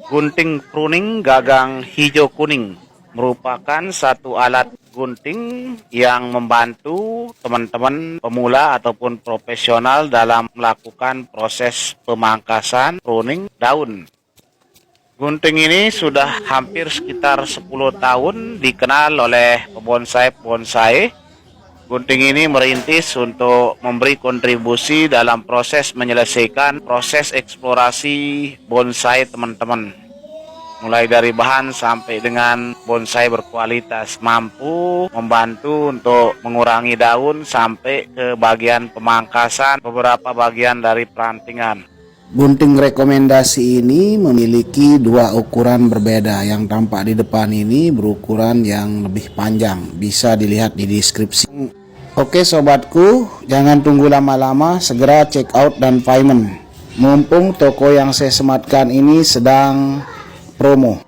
Gunting pruning gagang hijau kuning merupakan satu alat gunting yang membantu teman-teman pemula ataupun profesional dalam melakukan proses pemangkasan pruning daun. Gunting ini sudah hampir sekitar 10 tahun dikenal oleh pembonsai-bonsai. Gunting ini merintis untuk memberi kontribusi dalam proses menyelesaikan proses eksplorasi bonsai teman-teman. Mulai dari bahan sampai dengan bonsai berkualitas, mampu membantu untuk mengurangi daun sampai ke bagian pemangkasan beberapa bagian dari perantingan. Gunting rekomendasi ini memiliki dua ukuran berbeda. Yang tampak di depan ini berukuran yang lebih panjang, bisa dilihat di deskripsi. Oke sobatku, jangan tunggu lama-lama, segera check out dan payment. Mumpung toko yang saya sematkan ini sedang promo.